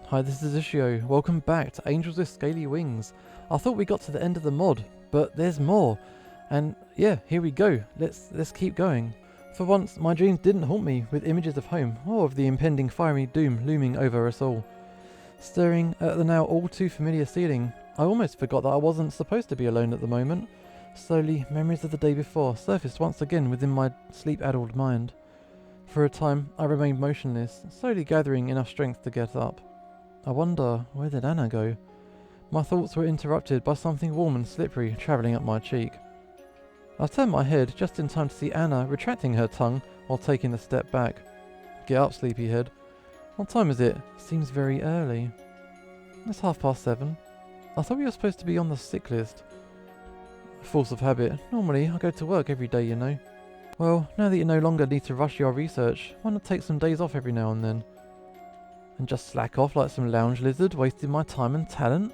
Hi, this is Ishio. Welcome back to Angels with Scaly Wings. I thought we got to the end of the mod, but there's more. And yeah, here we go. Let's keep going. For once, my dreams didn't haunt me with images of home or of the impending fiery doom looming over us all. Staring at the now all too familiar ceiling, I almost forgot that I wasn't supposed to be alone at the moment. Slowly, memories of the day before surfaced once again within my sleep-addled mind. For a time, I remained motionless, slowly gathering enough strength to get up. I wonder, where did Anna go? My thoughts were interrupted by something warm and slippery travelling up my cheek. I turned my head just in time to see Anna retracting her tongue while taking a step back. Get up, sleepyhead. What time is it? Seems very early. It's 7:30. I thought we were supposed to be on the sick list. Force of habit. Normally, I go to work every day, you know. Well, now that you no longer need to rush your research, why not take some days off every now and then? And just slack off like some lounge lizard, wasting my time and talent?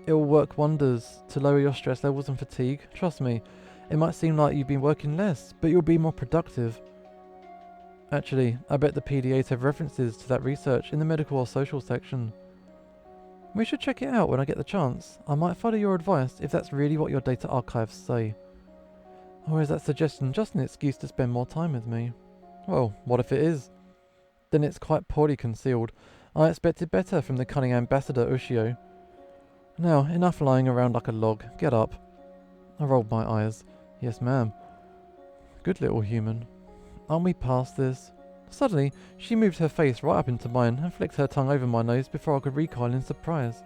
It will work wonders to lower your stress levels and fatigue. Trust me, it might seem like you've been working less, but you'll be more productive. Actually, I bet the PDAs have references to that research in the medical or social section. We should check it out when I get the chance. I might follow your advice if that's really what your data archives say. Or is that suggestion just an excuse to spend more time with me? Well, what if it is? Then it's quite poorly concealed. I expected better from the cunning ambassador Ushio. Now, enough lying around like a log. Get up. I rolled my eyes. Yes, ma'am. Good little human. Aren't we past this? Suddenly, she moved her face right up into mine and flicked her tongue over my nose before I could recoil in surprise.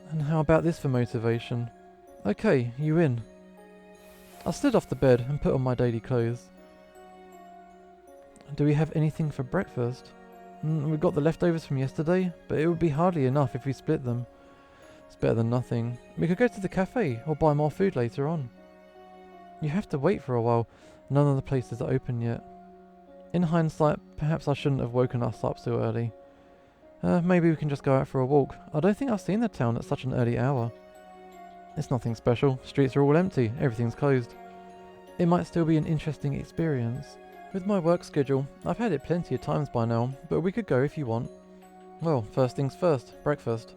And how about this for motivation? Okay, you in. I slid off the bed and put on my daily clothes. Do we have anything for breakfast? We've got the leftovers from yesterday, but it would be hardly enough if we split them. It's better than nothing. We could go to the cafe or buy more food later on. You have to wait for a while. None of the places are open yet. In hindsight, perhaps I shouldn't have woken us up so early. Maybe we can just go out for a walk. I don't think I've seen the town at such an early hour. It's nothing special. Streets are all empty. Everything's closed. It might still be an interesting experience. With my work schedule, I've had it plenty of times by now, but we could go if you want. Well, first things first, breakfast.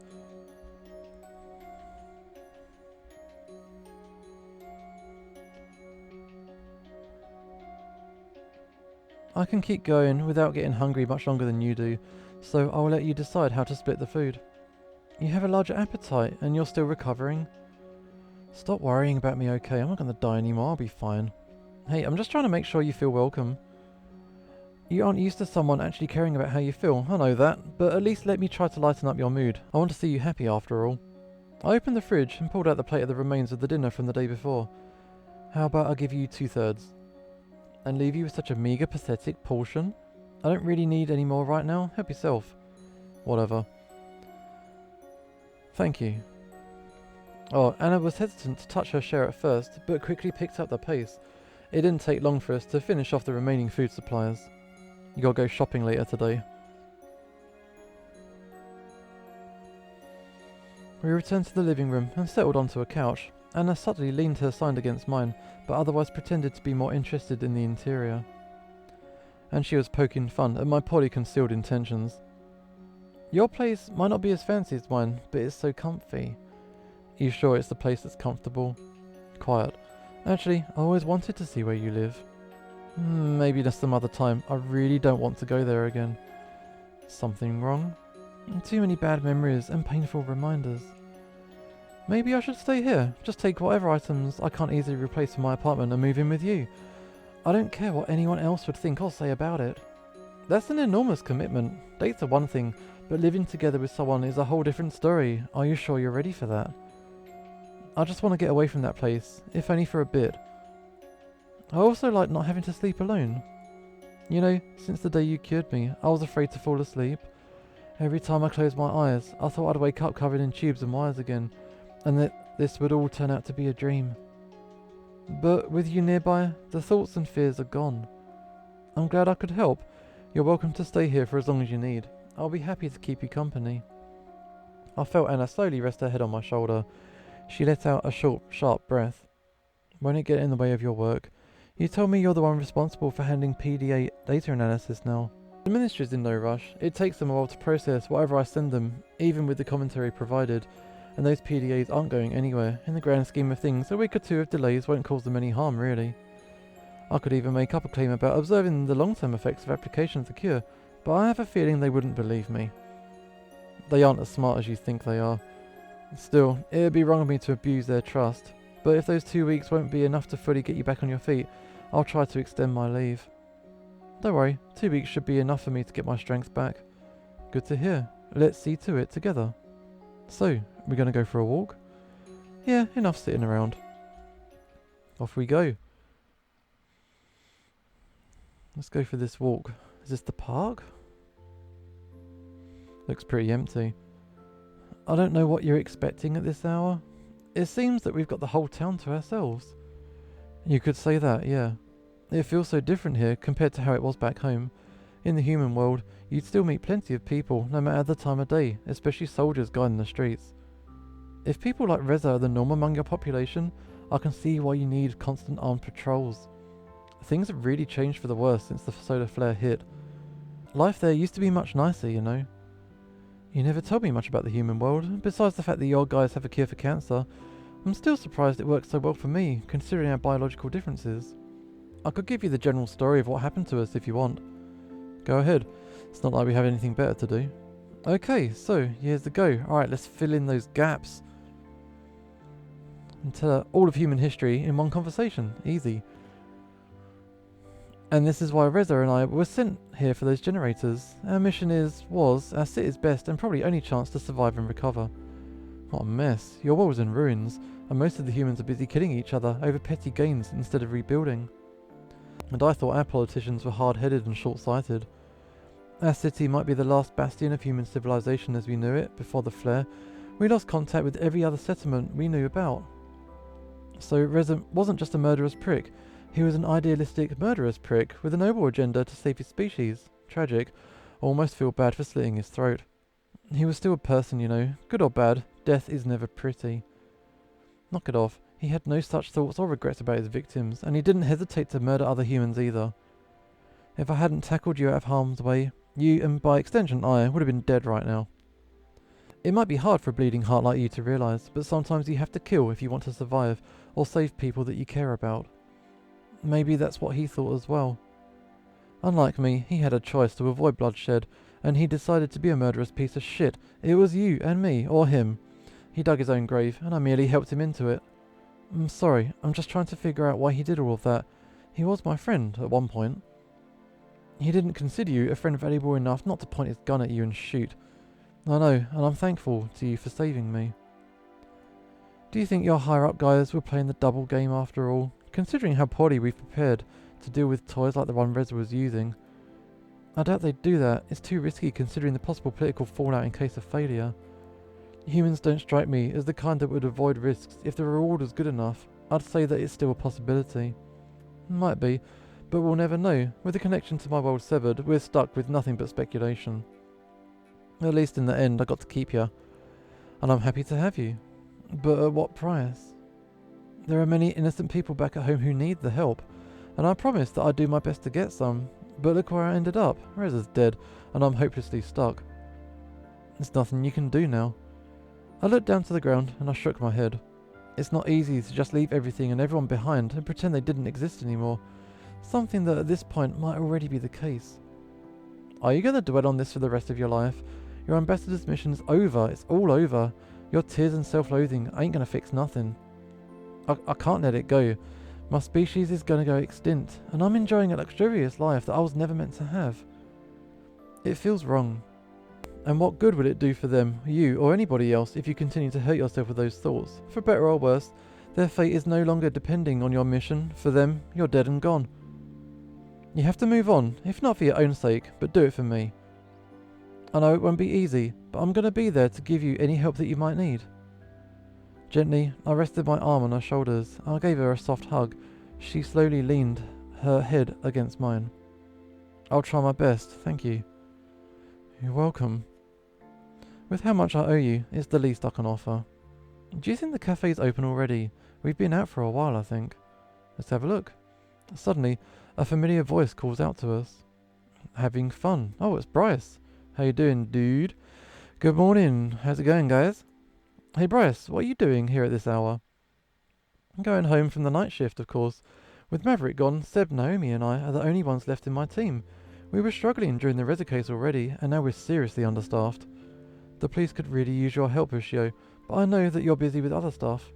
I can keep going without getting hungry much longer than you do, so I will let you decide how to split the food. You have a larger appetite and you're still recovering. Stop worrying about me, okay? I'm not going to die anymore, I'll be fine. Hey, I'm just trying to make sure you feel welcome. You aren't used to someone actually caring about how you feel, I know that, but at least let me try to lighten up your mood. I want to see you happy after all. I opened the fridge and pulled out the plate of the remains of the dinner from the day before. How about I give you 2/3? And leave you with such a meagre, pathetic portion? I don't really need any more right now, help yourself. Whatever. Thank you. Oh, Anna was hesitant to touch her share at first, but quickly picked up the pace. It didn't take long for us to finish off the remaining food supplies. You gotta go shopping later today. We returned to the living room and settled onto a couch. Anna subtly leaned her side against mine, but otherwise pretended to be more interested in the interior. And she was poking fun at my poorly concealed intentions. Your place might not be as fancy as mine, but it's so comfy. Are you sure it's the place that's comfortable? Quiet. Actually, I always wanted to see where you live. Maybe just some other time. I really don't want to go there again. Something wrong? Too many bad memories and painful reminders. Maybe I should stay here. Just take whatever items I can't easily replace from my apartment and move in with you. I don't care what anyone else would think or say about it. That's an enormous commitment. Dates are one thing, but living together with someone is a whole different story. Are you sure you're ready for that? I just want to get away from that place, if only for a bit. I also like not having to sleep alone. You know, since the day you cured me, I was afraid to fall asleep. Every time I closed my eyes, I thought I'd wake up covered in tubes and wires again, and that this would all turn out to be a dream. But with you nearby, the thoughts and fears are gone. I'm glad I could help. You're welcome to stay here for as long as you need. I'll be happy to keep you company. I felt Anna slowly rest her head on my shoulder. She let out a short, sharp breath. Won't it get in the way of your work? You told me you're the one responsible for handling PDA data analysis now. The Ministry's in no rush. It takes them a while to process whatever I send them, even with the commentary provided, and those PDAs aren't going anywhere. In the grand scheme of things, a week or two of delays won't cause them any harm, really. I could even make up a claim about observing the long-term effects of application of the cure, but I have a feeling they wouldn't believe me. They aren't as smart as you think they are. Still, it would be wrong of me to abuse their trust, but if those 2 weeks won't be enough to fully get you back on your feet, I'll try to extend my leave. Don't worry, 2 weeks should be enough for me to get my strength back. Good to hear. Let's see to it together. So, we're going to go for a walk? Yeah, enough sitting around. Off we go. Let's go for this walk. Is this the park? Looks pretty empty. I don't know what you're expecting at this hour. It seems that we've got the whole town to ourselves. You could say that, yeah. It feels so different here compared to how it was back home. In the human world, you'd still meet plenty of people, no matter the time of day, especially soldiers guarding the streets. If people like Reza are the norm among your population, I can see why you need constant armed patrols. Things have really changed for the worse since the solar flare hit. Life there used to be much nicer, you know. You never told me much about the human world, besides the fact that your guys have a cure for cancer. I'm still surprised it works so well for me, considering our biological differences. I could give you the general story of what happened to us if you want. Go ahead. It's not like we have anything better to do. Okay, so here's the go. Alright, let's fill in those gaps. And tell her all of human history in one conversation. Easy. And this is why Reza and I were sent here for those generators. Our mission was our city's best and probably only chance to survive and recover. What a mess. Your world is in ruins, and most of the humans are busy killing each other over petty gains instead of rebuilding. And I thought our politicians were hard-headed and short-sighted. Our city might be the last bastion of human civilization as we knew it before the flare. We lost contact with every other settlement we knew about. So Reza wasn't just a murderous prick. He was an idealistic, murderous prick with a noble agenda to save his species. Tragic. I almost feel bad for slitting his throat. He was still a person, you know. Good or bad, death is never pretty. Knock it off. He had no such thoughts or regrets about his victims, and he didn't hesitate to murder other humans either. If I hadn't tackled you out of harm's way, you, and by extension I, would have been dead right now. It might be hard for a bleeding heart like you to realise, but sometimes you have to kill if you want to survive, or save people that you care about. Maybe that's what he thought as well. Unlike me, he had a choice to avoid bloodshed, and he decided to be a murderous piece of shit. It was you and me, or him. He dug his own grave, and I merely helped him into it. I'm sorry, I'm just trying to figure out why he did all of that. He was my friend at one point. He didn't consider you a friend valuable enough not to point his gun at you and shoot. I know, and I'm thankful to you for saving me. Do you think your higher-up guys were playing the double game after all? Considering how poorly we've prepared to deal with toys like the one Reza was using. I doubt they'd do that. It's too risky considering the possible political fallout in case of failure. Humans don't strike me as the kind that would avoid risks. If the reward was good enough, I'd say that it's still a possibility. Might be, but we'll never know. With the connection to my world severed, we're stuck with nothing but speculation. At least in the end, I got to keep you. And I'm happy to have you. But at what price? There are many innocent people back at home who need the help, and I promised that I'd do my best to get some. But look where I ended up. Reza's dead, and I'm hopelessly stuck. There's nothing you can do now. I looked down to the ground, and I shook my head. It's not easy to just leave everything and everyone behind and pretend they didn't exist anymore. Something that at this point might already be the case. Are you going to dwell on this for the rest of your life? Your ambassador's mission's over. It's all over. Your tears and self-loathing ain't going to fix nothing. I can't let it go. My species is going to go extinct, and I'm enjoying a luxurious life that I was never meant to have. It feels wrong. And what good would it do for them, you, or anybody else if you continue to hurt yourself with those thoughts? For better or worse, their fate is no longer depending on your mission. For them, you're dead and gone. You have to move on, if not for your own sake, but do it for me. I know it won't be easy, but I'm going to be there to give you any help that you might need. Gently, I rested my arm on her shoulders. I gave her a soft hug. She slowly leaned her head against mine. I'll try my best, thank you. You're welcome. With how much I owe you, it's the least I can offer. Do you think the cafe's open already? We've been out for a while, I think. Let's have a look. Suddenly, a familiar voice calls out to us. having fun. Oh, it's Bryce. How you doing, dude? Good morning. How's it going, guys? Hey, Bryce, what are you doing here at this hour? I'm going home from the night shift, of course. With Maverick gone, Seb, Naomi and I are the only ones left in my team. We were struggling during the Reza case already, and now we're seriously understaffed. The police could really use your help, Ushio, but I know that you're busy with other stuff.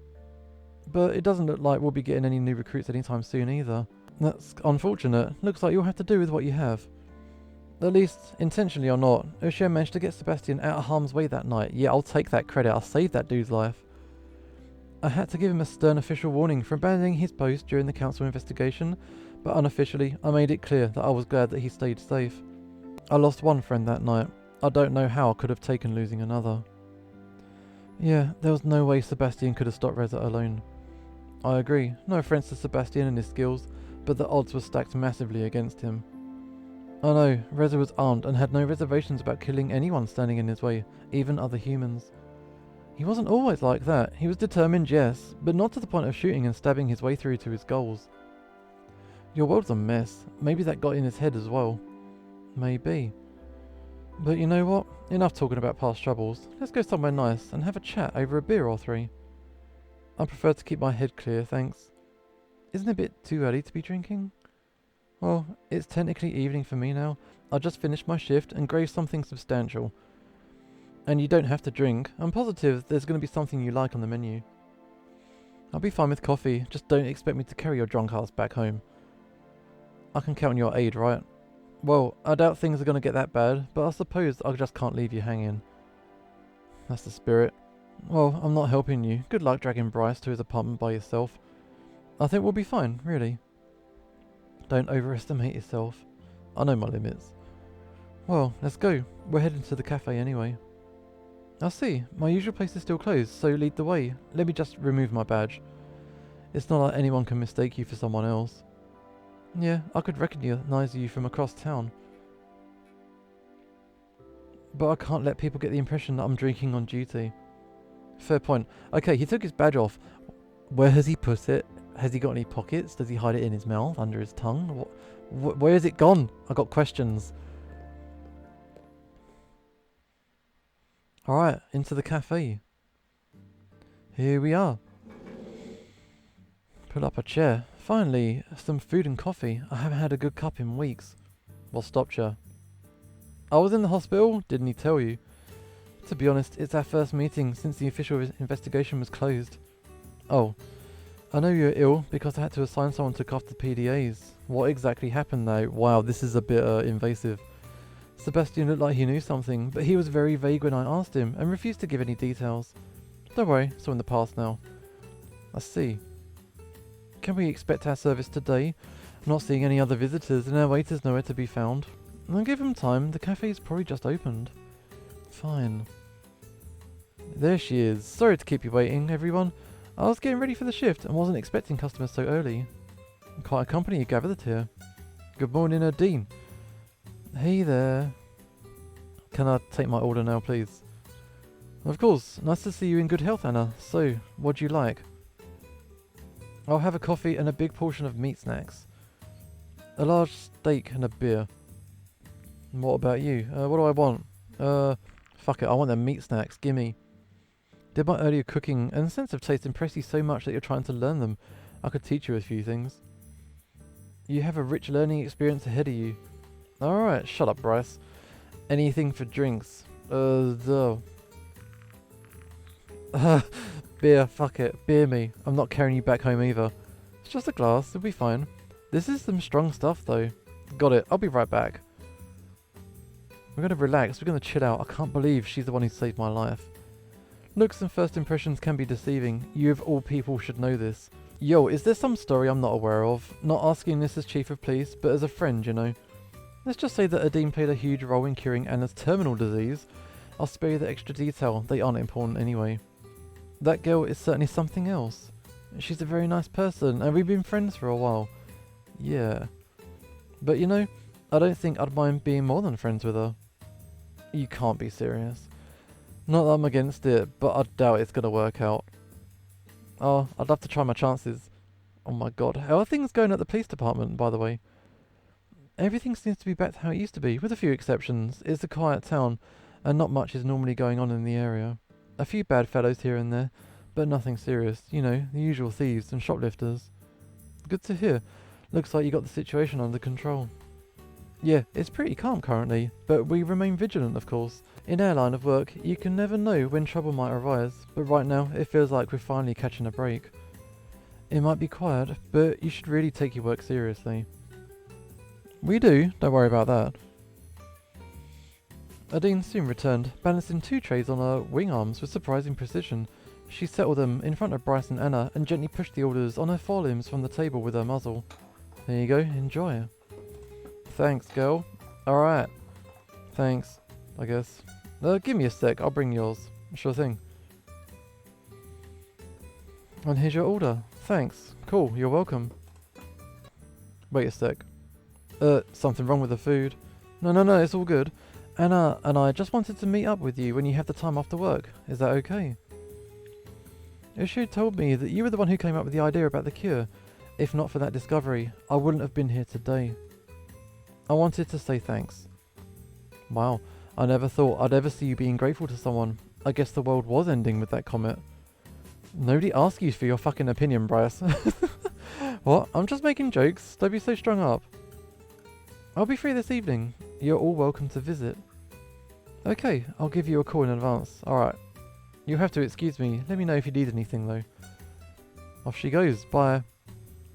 But it doesn't look like we'll be getting any new recruits anytime soon either. That's unfortunate. Looks like you'll have to do with what you have. At least, intentionally or not, Ushio managed to get Sebastian out of harm's way that night. Yeah, I'll take that credit. I saved that dude's life. I had to give him a stern official warning for abandoning his post during the council investigation, but unofficially, I made it clear that I was glad that he stayed safe. I lost one friend that night. I don't know how I could have taken losing another. Yeah, there was no way Sebastian could have stopped Reza alone. I agree, no offense to Sebastian and his skills, but the odds were stacked massively against him. I know, Reza was armed and had no reservations about killing anyone standing in his way, even other humans. He wasn't always like that. He was determined, yes, but not to the point of shooting and stabbing his way through to his goals. Your world's a mess. Maybe that got in his head as well. Maybe. But you know what? Enough talking about past troubles. Let's go somewhere nice and have a chat over a beer or three. I prefer to keep my head clear, thanks. Isn't it a bit too early to be drinking? Well, it's technically evening for me now. I just finished my shift and grazed something substantial. And you don't have to drink. I'm positive there's going to be something you like on the menu. I'll be fine with coffee, just don't expect me to carry your drunk ass back home. I can count on your aid, right? Well, I doubt things are going to get that bad, but I suppose I just can't leave you hanging. That's the spirit. Well, I'm not helping you. Good luck dragging Bryce to his apartment by yourself. I think we'll be fine, really. Don't overestimate yourself. I know my limits. Well, let's go. We're heading to the cafe anyway. I see. My usual place is still closed, so lead the way. Let me just remove my badge. It's not like anyone can mistake you for someone else. Yeah, I could recognize you from across town. But I can't let people get the impression that I'm drinking on duty. Fair point. Okay, he took his badge off. Where has he put it? Has he got any pockets? Does he hide it in his mouth, under his tongue? Where has it gone? I got questions. Alright, into the cafe. Here we are. Pull up a chair. Finally, some food and coffee. I haven't had a good cup in weeks. What stopped you? I was in the hospital, didn't he tell you? To be honest, it's our first meeting since the official investigation was closed. Oh, I know you're ill because I had to assign someone to look after the PDAs. What exactly happened though? Wow, this is a bit invasive. Sebastian looked like he knew something, but he was very vague when I asked him and refused to give any details. Don't worry, it's all in the past now. I see. Can we expect our service today? I'm not seeing any other visitors and our waiter's nowhere to be found. I'll give him time, the cafe's probably just opened. Fine. There she is. Sorry to keep you waiting, everyone. I was getting ready for the shift and wasn't expecting customers so early. Quite a company you gathered here. Good morning, Dean. Hey there. Can I take my order now, please? Of course. Nice to see you in good health, Anna. So, what'd you like? I'll have a coffee and a big portion of meat snacks. A large steak and a beer. And what about you? What do I want? Fuck it, I want them meat snacks. Gimme. Did my earlier cooking and sense of taste impress you so much that you're trying to learn them? I could teach you a few things. You have a rich learning experience ahead of you. Alright, shut up, Bryce. Anything for drinks? Beer, fuck it. Beer me. I'm not carrying you back home either. It's just a glass, it'll be fine. This is some strong stuff though. Got it, I'll be right back. We're gonna relax, we're gonna chill out. I can't believe she's the one who saved my life. Looks and first impressions can be deceiving. You of all people should know this. Yo, is there some story I'm not aware of? Not asking this as chief of police, but as a friend, you know. Let's just say that Adine played a huge role in curing Anna's terminal disease. I'll spare you the extra detail, they aren't important anyway. That girl is certainly something else. She's a very nice person, and we've been friends for a while. Yeah. But you know, I don't think I'd mind being more than friends with her. You can't be serious. Not that I'm against it, but I doubt it's gonna work out. Oh, I'd love to try my chances. Oh my god, how are things going at the police department, by the way? Everything seems to be back to how it used to be, with a few exceptions. It's a quiet town, and not much is normally going on in the area. A few bad fellows here and there, but nothing serious. You know, the usual thieves and shoplifters. Good to hear. Looks like you got the situation under control. Yeah, it's pretty calm currently, but we remain vigilant, of course. In our line of work, you can never know when trouble might arise, but right now it feels like we're finally catching a break. It might be quiet, but you should really take your work seriously. We do, don't worry about that. Adine soon returned, balancing 2 trays on her wing arms with surprising precision. She settled them in front of Bryce and Anna and gently pushed the orders on her forelimbs from the table with her muzzle. There you go, enjoy. Thanks, girl. Alright. Thanks, I guess. Give me a sec, I'll bring yours. Sure thing. And here's your order. Thanks. Cool, you're welcome. Wait a sec. Something wrong with the food? No, it's all good. Anna and I just wanted to meet up with you when you have the time after work. Is that okay? Ishu told me that you were the one who came up with the idea about the cure. If not for that discovery, I wouldn't have been here today. I wanted to say thanks. Wow, I never thought I'd ever see you being grateful to someone. I guess the world was ending with that comet. Nobody asked you for your fucking opinion, Bryce. What? I'm just making jokes. Don't be so strung up. I'll be free this evening. You're all welcome to visit. Okay, I'll give you a call in advance. Alright. You'll have to excuse me. Let me know if you need anything though. Off she goes. Bye.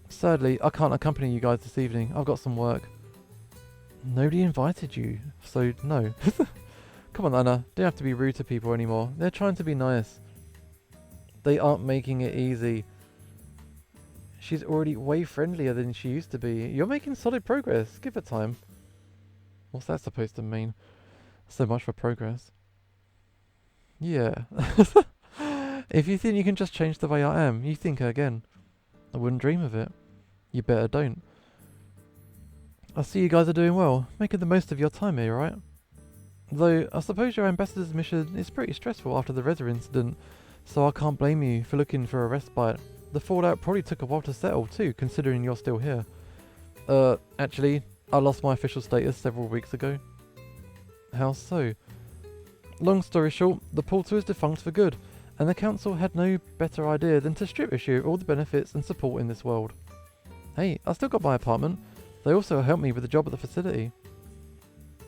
Sadly, I can't accompany you guys this evening. I've got some work. Nobody invited you, so no. Come on, Anna. Don't have to be rude to people anymore. They're trying to be nice. They aren't making it easy. She's already way friendlier than she used to be. You're making solid progress. Give her time. What's that supposed to mean? So much for progress. Yeah. If you think you can just change the way I am, you think again. I wouldn't dream of it. You better don't. I see you guys are doing well, making the most of your time here, right? Though, I suppose your ambassador's mission is pretty stressful after the Reza incident, so I can't blame you for looking for a respite. The fallout probably took a while to settle too, considering you're still here. Actually, I lost my official status several weeks ago. How so? Long story short, the portal is defunct for good, and the council had no better idea than to strip issue all the benefits and support in this world. Hey, I still got my apartment. They also helped me with the job at the facility.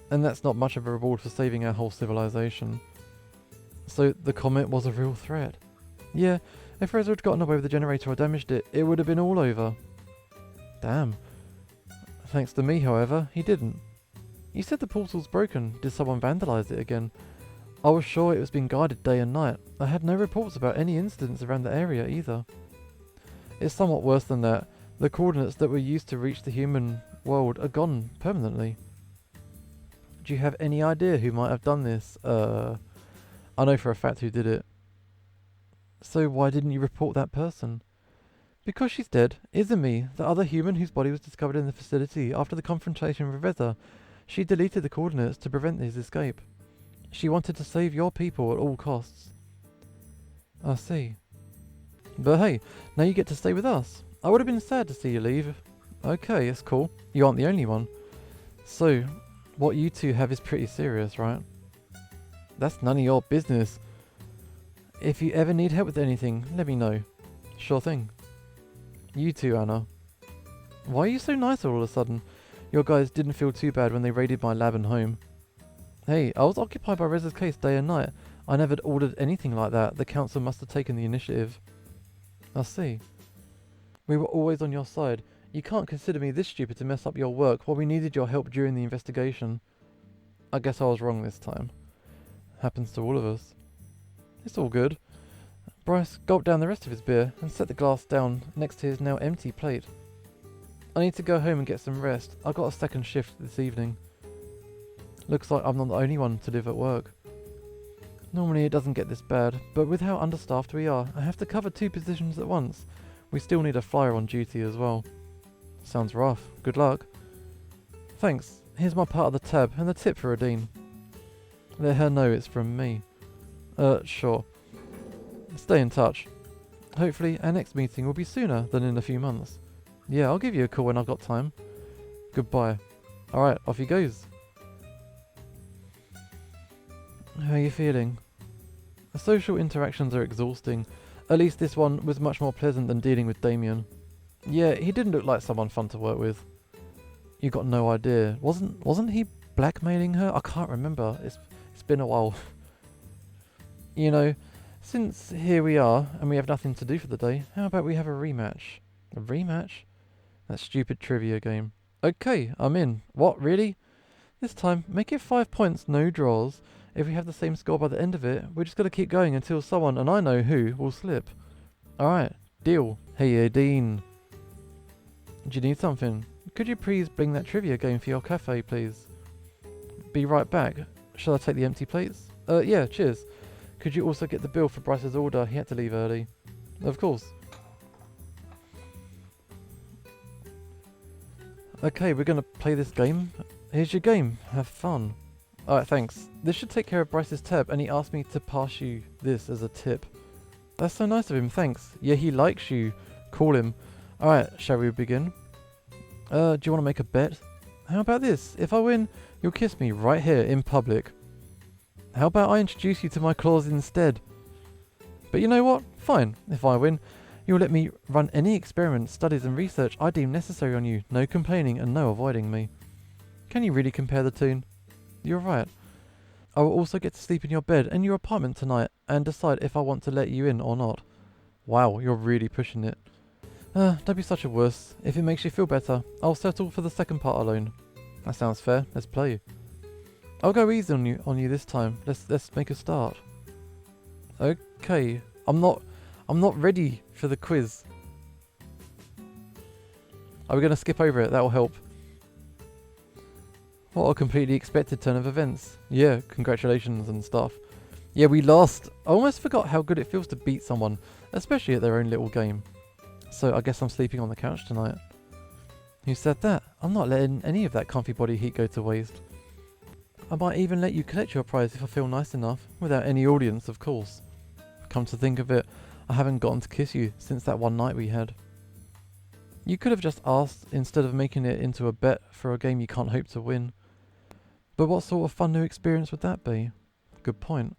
And that's not much of a reward for saving our whole civilization. So the comet was a real threat. Yeah, if Reza had gotten away with the generator or damaged it, it would have been all over. Damn. Thanks to me, however, he didn't. You said the portal's broken. Did someone vandalize it again? I was sure it was being guarded day and night. I had no reports about any incidents around the area either. It's somewhat worse than that. The coordinates that were used to reach the human world are gone permanently. Do you have any idea who might have done this? I know for a fact who did it. So why didn't you report that person? Because she's dead. Izumi, the other human whose body was discovered in the facility after the confrontation with Reza. She deleted the coordinates to prevent his escape. She wanted to save your people at all costs. I see. But hey, now you get to stay with us. I would have been sad to see you leave. Okay, it's cool. You aren't the only one. So, what you two have is pretty serious, right? That's none of your business. If you ever need help with anything, let me know. Sure thing. You too, Anna. Why are you so nice all of a sudden? Your guys didn't feel too bad when they raided my lab and home. Hey, I was occupied by Reza's case day and night. I never ordered anything like that. The council must have taken the initiative. I see. We were always on your side. You can't consider me this stupid to mess up your work while we needed your help during the investigation. I guess I was wrong this time. Happens to all of us. It's all good. Bryce gulped down the rest of his beer and set the glass down next to his now empty plate. I need to go home and get some rest. I got a second shift this evening. Looks like I'm not the only one to live at work. Normally it doesn't get this bad, but with how understaffed we are, I have to cover 2 positions at once. We still need a flyer on duty as well. Sounds rough. Good luck. Thanks. Here's my part of the tab and the tip for Adine. Let her know it's from me. Sure. Stay in touch. Hopefully our next meeting will be sooner than in a few months. Yeah, I'll give you a call when I've got time. Goodbye. Alright, off he goes. How are you feeling? The social interactions are exhausting. At least this one was much more pleasant than dealing with Damien. Yeah, he didn't look like someone fun to work with. You got no idea. Wasn't he blackmailing her? I can't remember. It's been a while. You know, since here we are and we have nothing to do for the day, how about we have a rematch? A rematch? That stupid trivia game. Okay, I'm in. What, really? This time, make it 5 points, no draws. If we have the same score by the end of it, we're just gonna keep going until someone, and I know who, will slip. Alright, deal. Hey, Dean. Do you need something? Could you please bring that trivia game for your cafe, please? Be right back. Shall I take the empty plates? Yeah, cheers. Could you also get the bill for Bryce's order? He had to leave early. Of course. Okay, we're gonna play this game. Here's your game. Have fun. Alright, thanks. This should take care of Bryce's tab, and he asked me to pass you this as a tip. That's so nice of him, thanks. Yeah, he likes you. Call him. Alright, shall we begin? Do you want to make a bet? How about this? If I win, you'll kiss me right here in public. How about I introduce you to my claws instead? But you know what? Fine. If I win, you'll let me run any experiments, studies and research I deem necessary on you. No complaining and no avoiding me. Can you really compare the two? You're right. I will also get to sleep in your bed and your apartment tonight and decide if I want to let you in or not. Wow, you're really pushing it. Don't be such a wuss. If it makes you feel better, I'll settle for the second part alone. That sounds fair. Let's play. I'll go easy on you this time. Let's make a start. Okay. I'm not ready for the quiz. Are we gonna skip over it? That'll help. What a completely expected turn of events. Yeah, congratulations and stuff. Yeah, we lost. I almost forgot how good it feels to beat someone, especially at their own little game. So I guess I'm sleeping on the couch tonight. Who said that? I'm not letting any of that comfy body heat go to waste. I might even let you collect your prize if I feel nice enough, without any audience, of course. Come to think of it, I haven't gotten to kiss you since that one night we had. You could have just asked instead of making it into a bet for a game you can't hope to win. But what sort of fun new experience would that be? Good point.